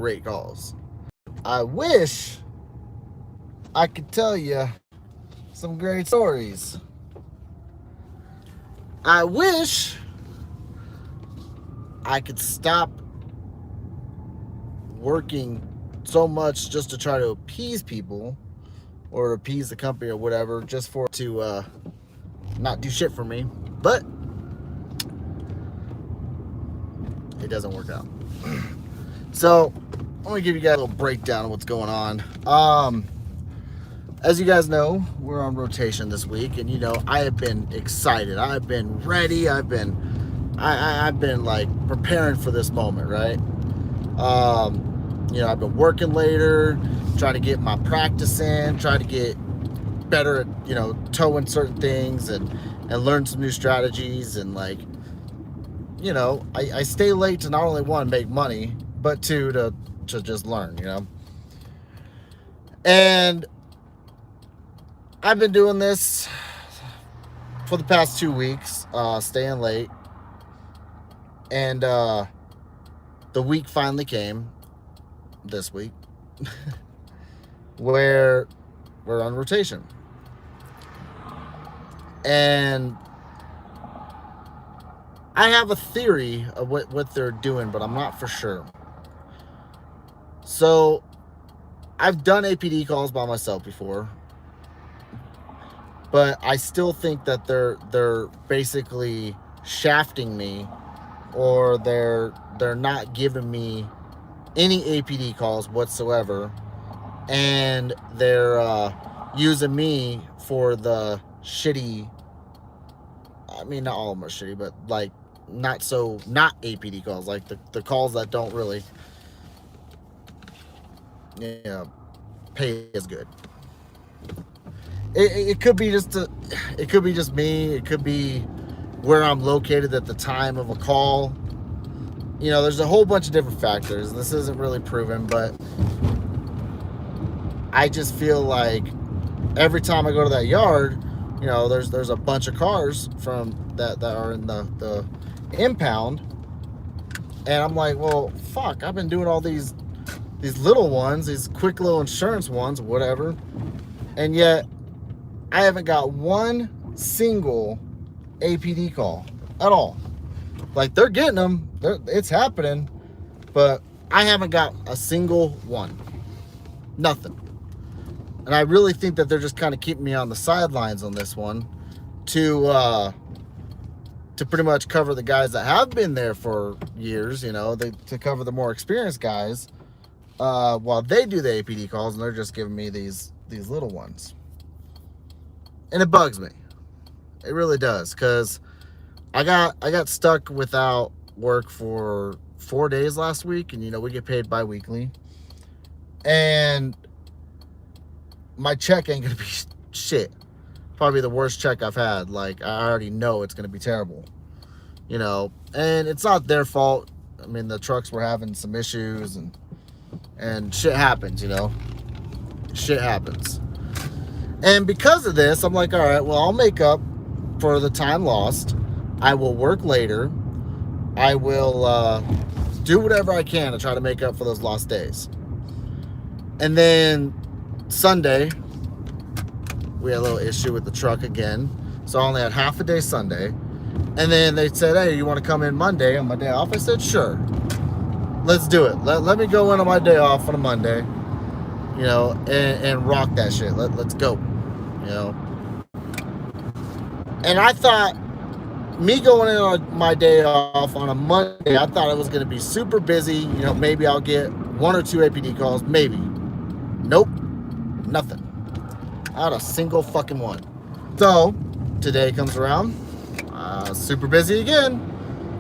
great calls. I wish I could tell you some great stories. I wish I could stop working so much just to try to appease people or appease the company or whatever, just for it to not do shit for me. But it doesn't work out. So I'm gonna give you guys a little breakdown of what's going on. As you guys know, we're on rotation this week, and you know, I have been excited. I've been ready. I've been like preparing for this moment, right? You know, I've been working later, trying to get my practice in, trying to get better at, you know, towing certain things and learn some new strategies. And like, you know, I stay late to not only one, make money, but two, to just learn, you know. And I've been doing this for the past 2 weeks, staying late. And the week finally came this week where we're on rotation. And I have a theory of what they're doing, but I'm not for sure. So I've done APD calls by myself before, but I still think that they're basically shafting me, or they're not giving me any APD calls whatsoever, and they're using me for the shitty, I mean, not all of them are shitty, but like not APD calls, like the calls that don't really, you know, pay as good. It could be just it could be just me. It could be where I'm located at the time of a call. You know, there's a whole bunch of different factors. This isn't really proven, but I just feel like every time I go to that yard, you know, there's a bunch of cars from that are in the impound, and I'm like, well, fuck, I've been doing all these little ones, these quick little insurance ones, whatever, and yet I haven't got one single APD call at all. Like, they're getting them, it's happening, but I haven't got a single one. Nothing. And I really think that they're just kind of keeping me on the sidelines on this one to pretty much cover the guys that have been there for years, you know, to cover the more experienced guys, while they do the APD calls, and they're just giving me these little ones. And it bugs me. It really does, because I got stuck without work for 4 days last week, and you know, we get paid bi-weekly, and my check ain't gonna be shit. Probably the worst check I've had. Like, I already know it's gonna be terrible, you know. And it's not their fault. I mean, the trucks were having some issues, and shit happens, you know. Shit happens. And because of this, I'm like, all right, well, I'll make up for the time lost. I will work later. I will do whatever I can to try to make up for those lost days. And then Sunday, we had a little issue with the truck again. So I only had half a day Sunday. And then they said, hey, you want to come in Monday on my day off? I said, sure. Let's do it. Let me go in on my day off on a Monday, you know, and rock that shit. Let's go, you know. And I thought, me going in on my day off on a Monday, I thought it was going to be super busy. You know, maybe I'll get 1 or 2 APD calls, maybe. Nope, nothing. Not a single fucking one. So, today comes around, super busy again.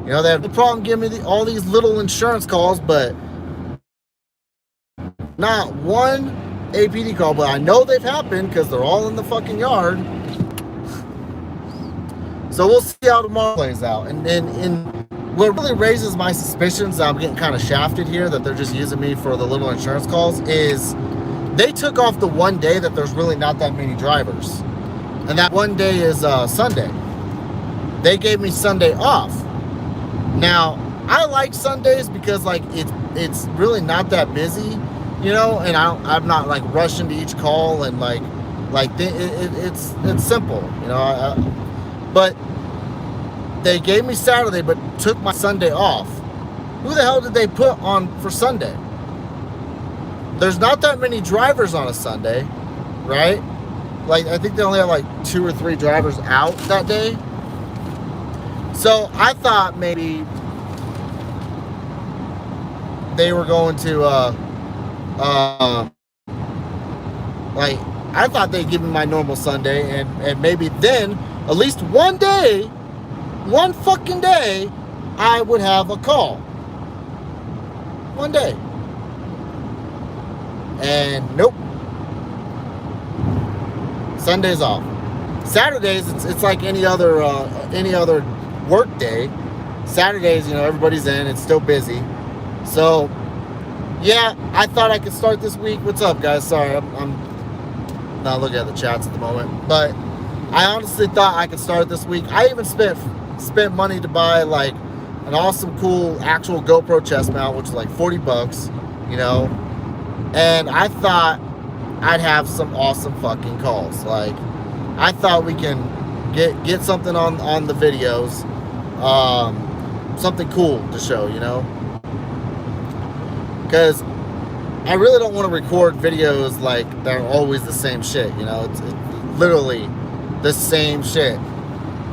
You know, they have the problem giving me all these little insurance calls, but not one APD call. But I know they've happened because they're all in the fucking yard. So we'll see how tomorrow plays out. And what really raises my suspicions that I'm getting kind of shafted here, that they're just using me for the little insurance calls, is they took off the one day that there's really not that many drivers. And that one day is Sunday. They gave me Sunday off. Now, I like Sundays because like it's really not that busy, you know, and I'm not like rushing to each call, and it's simple, you know. But they gave me Saturday, but took my Sunday off. Who the hell did they put on for Sunday? There's not that many drivers on a Sunday, right? Like, I think they only have like 2 or 3 drivers out that day. So I thought maybe they were going to, like, I thought they'd give me my normal Sunday, and maybe then, at least one day, one fucking day, I would have a call. One day. And nope. Sunday's off. Saturdays, it's like any other work day. Saturdays, you know, everybody's in. It's still busy. So, yeah, I thought I could start this week. What's up, guys? Sorry, I'm not looking at the chats at the moment. But I honestly thought I could start this week. I even spent money to buy, like, an awesome, cool, actual GoPro chest mount, which is like $40, you know. And I thought I'd have some awesome fucking calls. Like, I thought we can get something on the videos, something cool to show, you know. Because I really don't want to record videos like that are always the same shit, you know. It's literally the same shit.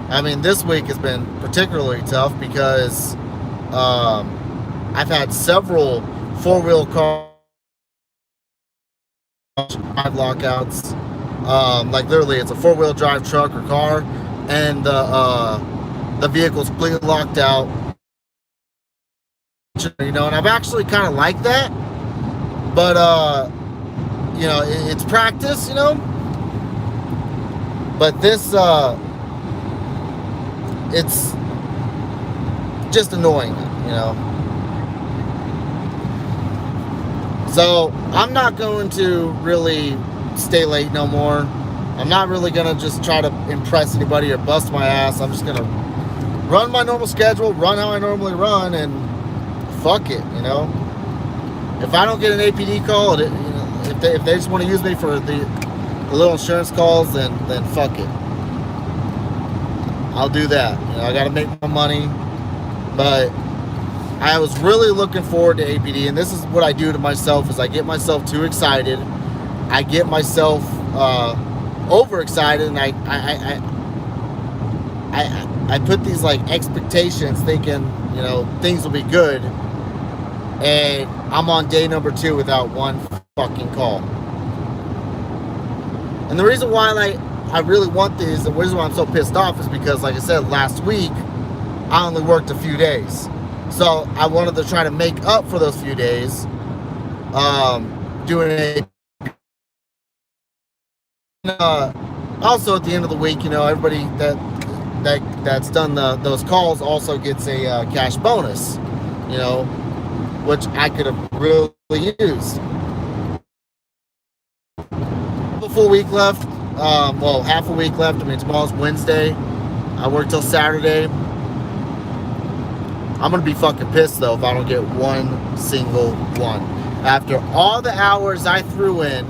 I mean, this week has been particularly tough because I've had several four-wheel car lockouts. Like, literally, it's a four-wheel drive truck or car, and the vehicle's completely locked out. You know, and I've actually kind of liked that, but you know, it's practice, you know. But this, it's just annoying, you know. So I'm not going to really stay late no more. I'm not really gonna just try to impress anybody or bust my ass. I'm just gonna run my normal schedule, run how I normally run, and fuck it, you know. If I don't get an APD call, you know, if they just want to use me for the little insurance calls, then fuck it. I'll do that. You know, I got to make my money. But I was really looking forward to APD, and this is what I do to myself: is I get myself too excited. I get myself overexcited, and I put these like expectations, thinking, you know, things will be good. And I'm on day number 2 without one fucking call. And the reason why I really want these, the reason why I'm so pissed off, is because, like I said, last week I only worked a few days. So I wanted to try to make up for those few days, doing a also at the end of the week, you know, everybody that's done those calls also gets a cash bonus, you know, which I could have really used. A full week left. Well, half a week left. I mean, tomorrow's Wednesday. I work till Saturday. I'm gonna be fucking pissed though if I don't get one single one. After all the hours I threw in,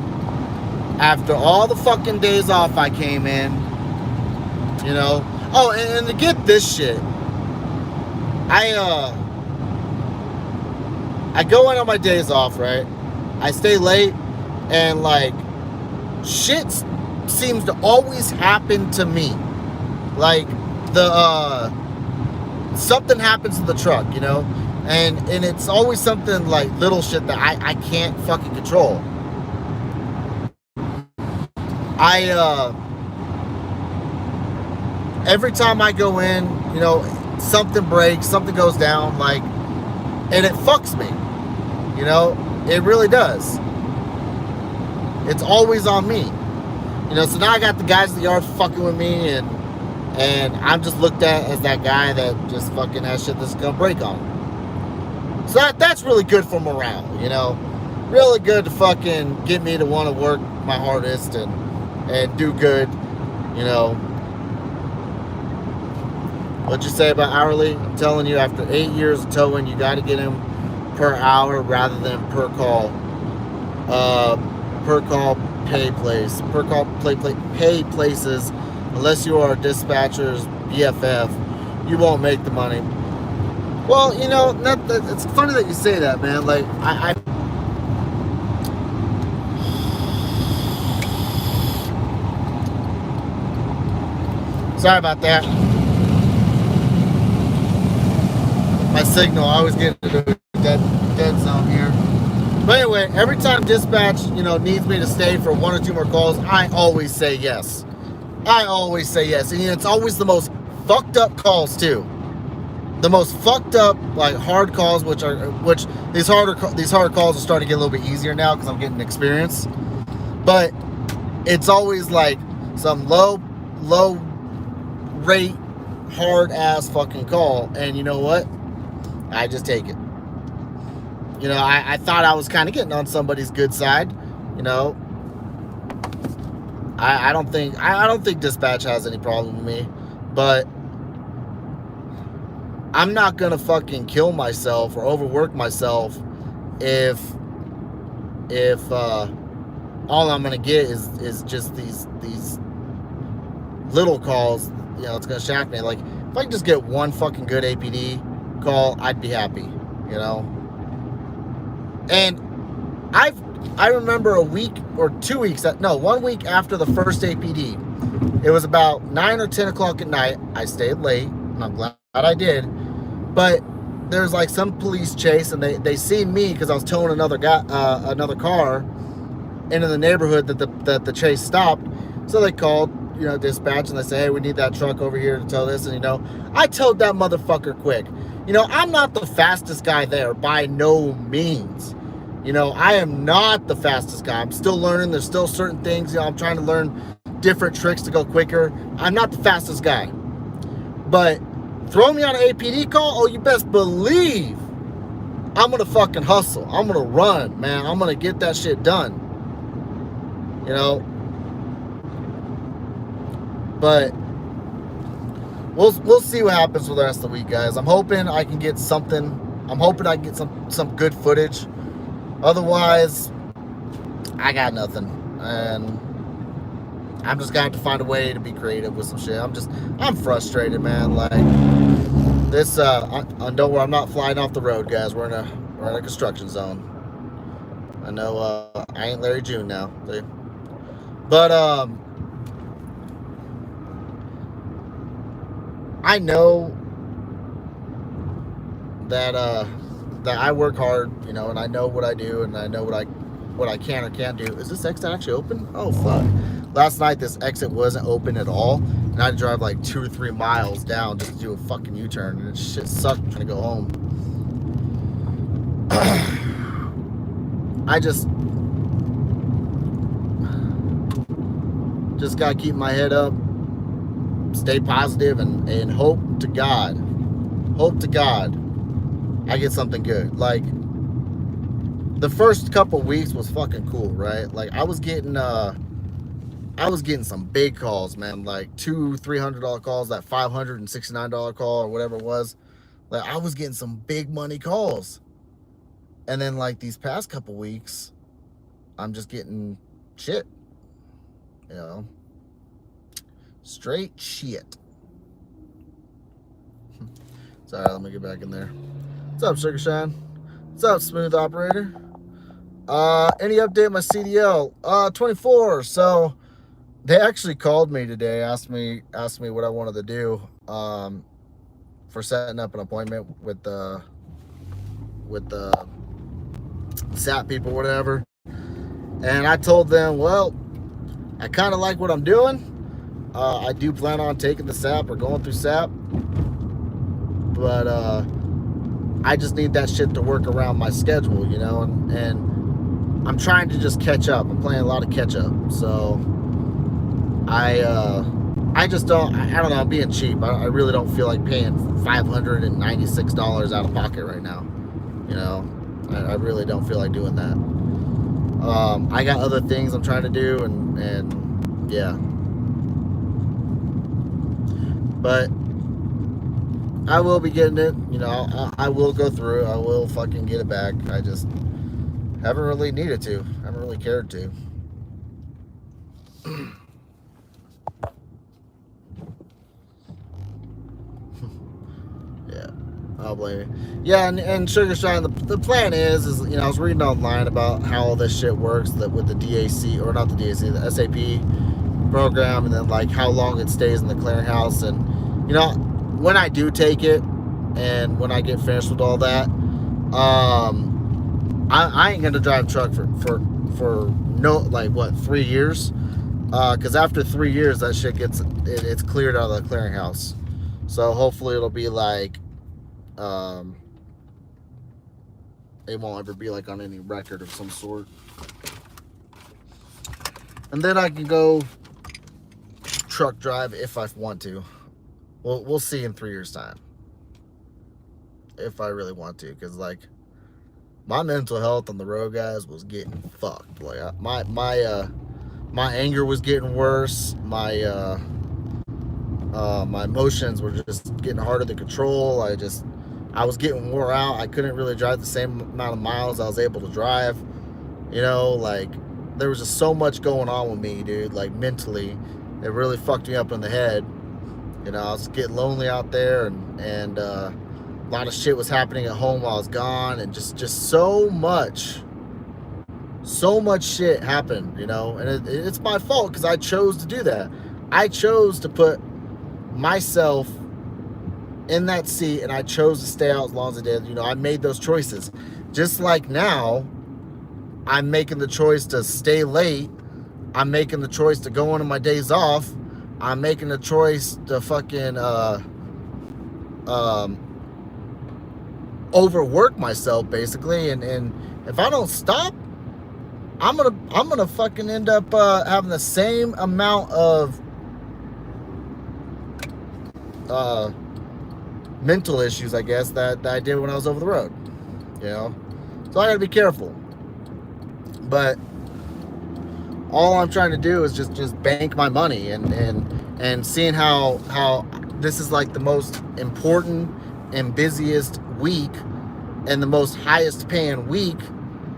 after all the fucking days off I came in, you know. Oh, and to get this shit, I go in on my days off, right? I stay late, and like, shit seems to always happen to me. Like, something happens to the truck, you know, and it's always something like little shit that I can't fucking control. Every time I go in, you know, something breaks, something goes down, like, and it fucks me, you know, it really does. It's always on me, you know. So now I got the guys in the yard fucking with me, and I'm just looked at as that guy that just fucking has shit that's gonna break on him. So that's really good for morale, you know, really good to fucking get me to want to work my hardest and do good, you know. What'd you say about hourly? I'm telling you, after 8 years of towing, you got to get him per hour rather than per call. Per call pay place. Per call pay places. Unless you are a dispatcher's BFF, you won't make the money. Well, you know, it's funny that you say that, man. Like, I sorry about that. My signal, I always get into a dead zone here. But anyway, every time dispatch, you know, needs me to stay for 1 or 2 more calls, I always say yes. I always say yes. And it's always the most fucked up calls too. The most fucked up, like, hard calls, which these harder calls are starting to get a little bit easier now because I'm getting experience. But it's always like some low rate, hard ass fucking call, and you know what? I just take it. You know, I thought I was kind of getting on somebody's good side. You know, I don't think dispatch has any problem with me, but I'm not gonna fucking kill myself or overwork myself if all I'm gonna get is just these little calls. You know, it's gonna shaft me. Like, if I can just get one fucking good APD call, I'd be happy. You know, and I remember a week or 2 weeks, 1 week after the first APD, it was about 9 or 10 o'clock at night. I stayed late, and I'm glad I did. But there's like some police chase, and they seen me because I was towing another car into the neighborhood that the chase stopped. So they called, you know, dispatch, and they say, hey, we need that truck over here to tow this. And, you know, I towed that motherfucker quick. You know, I'm not the fastest guy there by no means. You know, I am not the fastest guy. I'm still learning. There's still certain things, you know, I'm trying to learn different tricks to go quicker. I'm not the fastest guy. But throw me on an APD call, oh, you best believe I'm going to fucking hustle. I'm going to run, man. I'm going to get that shit done. You know? But we'll see what happens for the rest of the week, guys. I'm hoping I can get something. I'm hoping I can get some good footage. Otherwise, I got nothing. And I'm just gonna have to find a way to be creative with some shit. I'm frustrated, man. Like, this, don't worry, I'm not flying off the road, guys. We're in a construction zone. I know, I ain't Larry June now. But, I know that I work hard, you know, and I know what I do, and I know what I can or can't do. Is this exit actually open? Oh, fuck. Last night, this exit wasn't open at all, and I had to drive like 2 or 3 miles down just to do a fucking U-turn, and it shit sucked trying to go home. I just gotta keep my head up, stay positive, and hope to God I get something good. Like, the first couple weeks was fucking cool, right? Like, I was getting some big calls, man. Like $200-$300 calls, that $569 call or whatever it was. Like, I was getting some big money calls. And then, like, these past couple weeks, I'm just getting shit. You know, straight shit. Sorry, let me get back in there. What's up, Sugar Shine? What's up, Smooth Operator? Any update on my CDL? 24. So they actually called me today, asked me what I wanted to do for setting up an appointment with the SAP people, whatever. And I told them, well, I kind of like what I'm doing. I do plan on taking the SAP or going through SAP, but I just need that shit to work around my schedule, you know, and I'm trying to just catch up. I'm playing a lot of catch up, so I just don't, I don't know, I'm being cheap. I really don't feel like paying $596 out of pocket right now, you know. I really don't feel like doing that. I got other things I'm trying to do, and yeah. But I will be getting it. You know, I will go through it. I will fucking get it back. I just haven't really needed to. Haven't really cared to. Yeah, I'll blame you. Yeah, and Sugar Shine, the plan is, you know, I was reading online about how all this shit works, that with the DAC, or not the DAC, the SAP program, and then like how long it stays in the clearinghouse. And you know, when I do take it, and when I get finished with all that, I ain't gonna drive truck for no, like, what, 3 years, because after 3 years that shit it's cleared out of the clearinghouse. So hopefully it'll be like, it won't ever be like on any record of some sort, and then I can go truck drive if I want to. We'll see in 3 years time if I really want to, because like my mental health on the road, guys, was getting fucked. Like my anger was getting worse. My emotions were just getting harder to control. I was getting wore out. I couldn't really drive the same amount of miles I was able to drive. You know, like there was just so much going on with me, dude. Like mentally, it really fucked me up in the head. You know, I was getting lonely out there, and a lot of shit was happening at home while I was gone, and just so much shit happened, you know. And it's my fault, because I chose to do that. I chose to put myself in that seat, and I chose to stay out as long as I did. You know, I made those choices. Just like now, I'm making the choice to stay late. I'm making the choice to go on my days off. I'm making the choice to fucking overwork myself, basically. And if I don't stop, I'm gonna fucking end up having the same amount of mental issues, I guess, that I did when I was over the road. You know, so I gotta be careful. But all I'm trying to do is just bank my money, and seeing how this is like the most important and busiest week and the most highest paying week,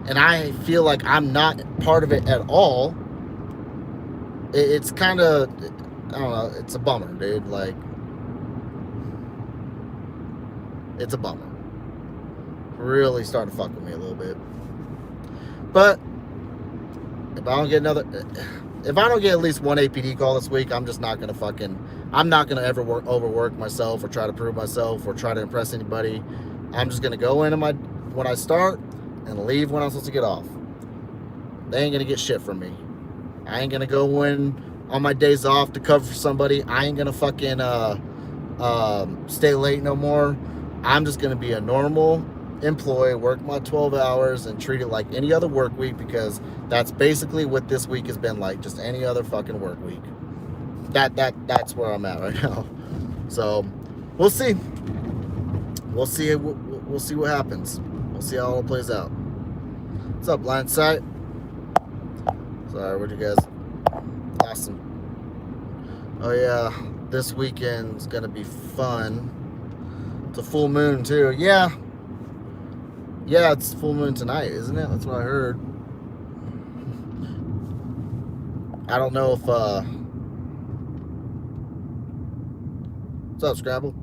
and I feel like I'm not part of it at all. It's kind of, I don't know, it's a bummer, dude. Like, it's a bummer. Really starting to fuck with me a little bit. But if I don't get at least one APD call this week, I'm just not gonna I'm not gonna ever overwork myself or try to prove myself or try to impress anybody. I'm just gonna go in when I start and leave when I'm supposed to get off. They ain't gonna get shit from me. I ain't gonna go in on my days off to cover for somebody. I ain't gonna fucking stay late no more. I'm just gonna be a normal employee, work my 12 hours, and treat it like any other work week, because that's basically what this week has been like, just any other fucking work week. That's where I'm at right now. So we'll see. We'll see what happens. We'll see how it all plays out. What's up, Blindside? Sorry, what you guys? Awesome. Oh yeah, this weekend's gonna be fun. It's a full moon too. Yeah, it's full moon tonight, isn't it? That's what I heard. I don't know if what's up, Scrabble?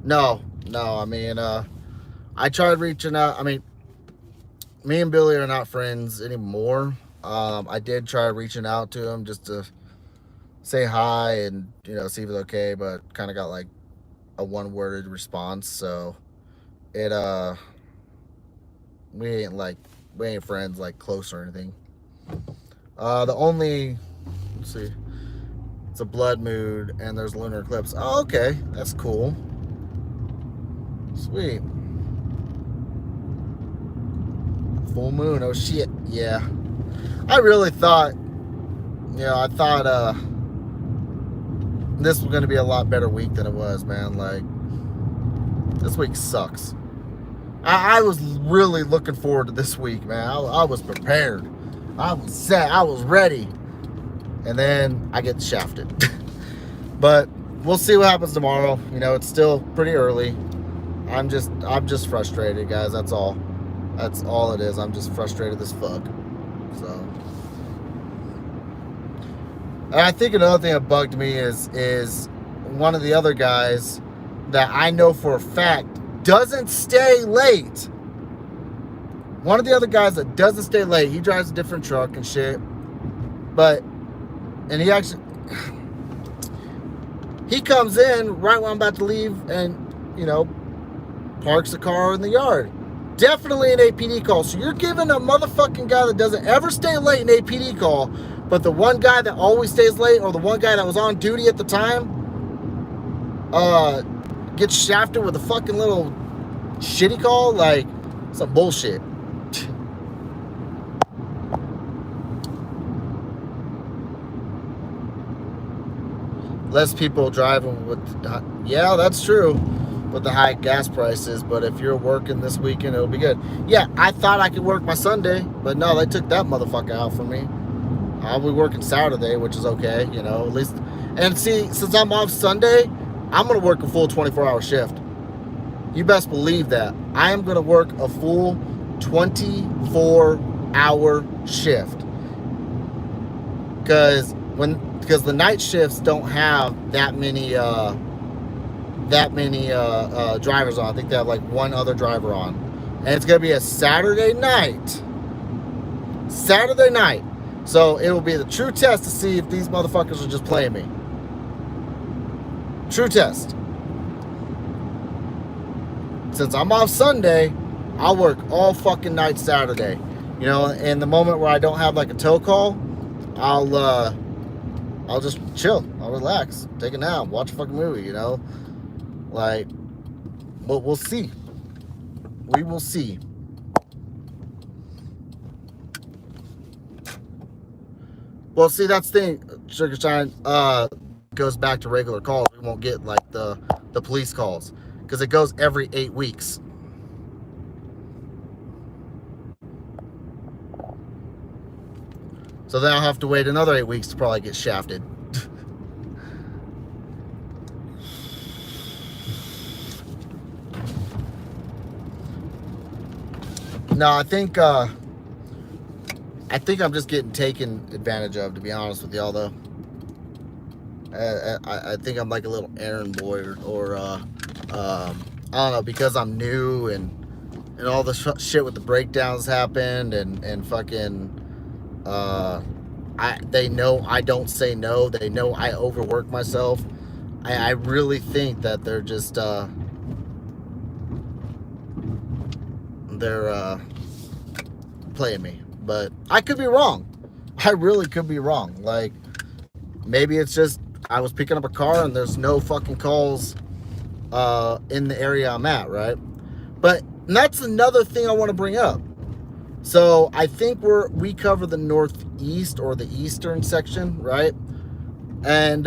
No, I mean, I tried reaching out. I mean, me and Billy are not friends anymore. I did try reaching out to him just to say hi and, you know, see if it's okay, but kind of got like a one-worded response. So it we ain't friends, like, close or anything. The only, let's see, it's a blood moon and there's lunar eclipse. Oh, okay, that's cool. Sweet. Full moon. Oh shit. Yeah, I really thought, I thought this was gonna be a lot better week than it was, man. Like, this week sucks. I was really looking forward to this week, man. I was prepared. I was set. I was ready. And then I get shafted. But we'll see what happens tomorrow. You know, it's still pretty early. I'm just frustrated, guys. That's all. That's all it is. I'm just frustrated as fuck. So, and I think another thing that bugged me is one of the other guys that I know for a fact doesn't stay late. One of the other guys that doesn't stay late, he drives a different truck and shit. And he comes in right when I'm about to leave and, you know, parks the car in the yard. Definitely an APD call. So you're giving a motherfucking guy that doesn't ever stay late an APD call, but the one guy that always stays late, or the one guy that was on duty at the time, gets shafted with a fucking little shitty call. Like, some bullshit. Less people driving with, yeah, that's true, with the high gas prices. But if you're working this weekend, it'll be good. Yeah, I thought I could work my Sunday, but no, they took that motherfucker out for me. I'll be working Saturday, which is okay, you know, at least. And see, since I'm off Sunday, I'm going to work a full 24-hour shift. You best believe that. I am going to work a full 24-hour shift. Because the night shifts don't have that many drivers on. I think they have like one other driver on. And it's going to be a Saturday night. So it will be the true test to see if these motherfuckers are just playing me. True test. Since I'm off Sunday, I'll work all fucking night Saturday. You know, and the moment where I don't have like a tow call, I'll just chill. I'll relax, take a nap, watch a fucking movie, you know? Like, but we'll see. We will see. Well, see, that's the thing, Sugar Shine, goes back to regular calls. We won't get like the police calls, because it goes every 8 weeks. So then I'll have to wait another 8 weeks to probably get shafted. No, I think I'm just getting taken advantage of, to be honest with y'all, though. I think I'm like a little errand boy, or I don't know, because I'm new and all the shit with the breakdowns happened, and fucking they know I don't say no. They know I overwork myself. I really think that they're just they're playing me, but I could be wrong. I really could be wrong. Like, maybe it's just I was picking up a car and there's no fucking calls in the area I'm at, right? But that's another thing I want to bring up. So I think we cover the northeast or the eastern section, right? And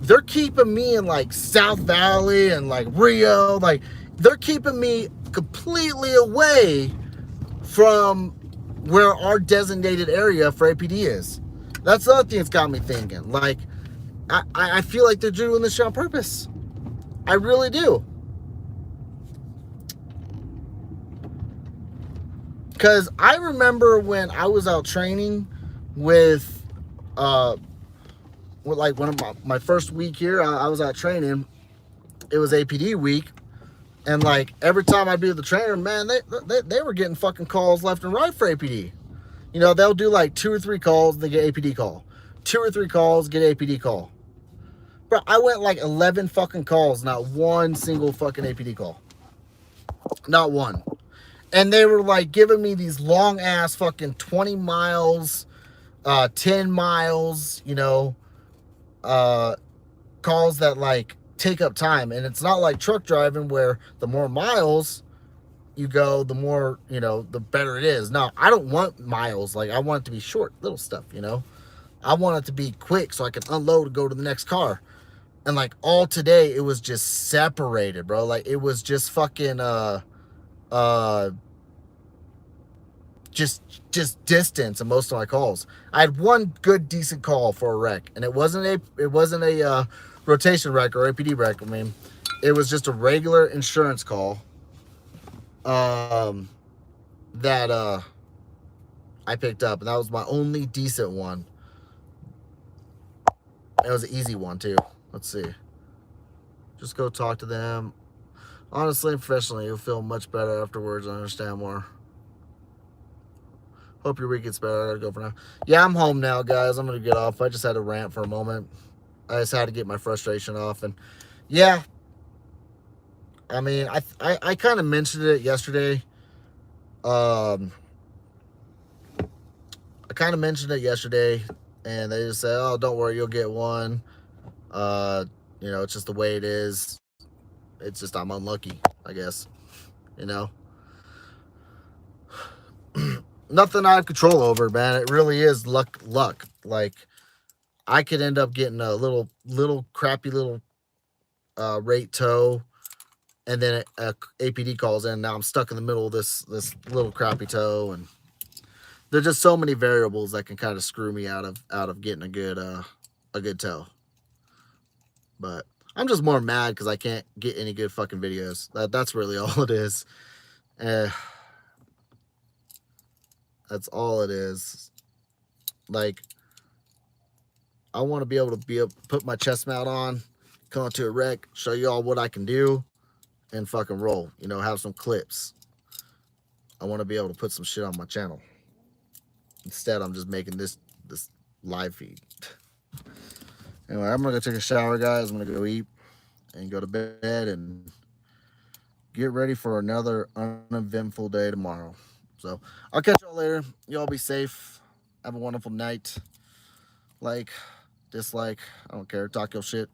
they're keeping me in like South Valley and like Rio. Like, they're keeping me completely away from where our designated area for APD is. That's the other thing that's got me thinking. Like, I feel like they're doing this shit on purpose. I really do. Because I remember when I was out training with like one of my first week here, I was out training. It was APD week. And like every time I'd be with the trainer, man, they were getting fucking calls left and right for APD. You know, they'll do like 2 or 3 calls, they get APD call. 2 or 3 calls, get APD call. Bro, I went like 11 fucking calls, not one single fucking APD call. Not one. And they were like giving me these long ass fucking 20 miles, 10 miles, you know, calls that like take up time. And it's not like truck driving where the more miles you go, the more, you know, the better it is. No, I don't want miles. Like, I want it to be short, little stuff, you know. I want it to be quick so I can unload and go to the next car. And like all today, it was just separated, bro. Like, it was just fucking just distance in most of my calls. I had one good decent call for a wreck, and it wasn't a rotation wreck or APD wreck. I mean, it was just a regular insurance call. That I picked up, and that was my only decent one. It was an easy one too. Let's see. Just go talk to them. Honestly and professionally, you'll feel much better afterwards and understand more. Hope your week gets better. I gotta go for now. Yeah, I'm home now, guys. I'm gonna get off. I just had to rant for a moment. I just had to get my frustration off, and yeah, I mean, I kind of mentioned it yesterday. I kind of mentioned it yesterday, and they just said, "Oh, don't worry, you'll get one." You know, it's just the way it is. It's just I'm unlucky, I guess. You know, nothing I have control over, man. It really is luck. Like I could end up getting a little crappy little rate tow, and then a APD calls in. Now I'm stuck in the middle of this little crappy tow, and there's just so many variables that can kind of screw me out of getting a good tow. But I'm just more mad because I can't get any good fucking videos. That's really all it is. That's all it is. Like, I want to be able to put my chest mount on, come to a wreck, show you all what I can do, and fucking roll. You know, have some clips. I want to be able to put some shit on my channel. Instead, I'm just making this live feed. Anyway, I'm gonna go take a shower, guys. I'm gonna go eat and go to bed and get ready for another uneventful day tomorrow. So I'll catch y'all later. Y'all be safe. Have a wonderful night. Like, dislike, I don't care. Talk your shit.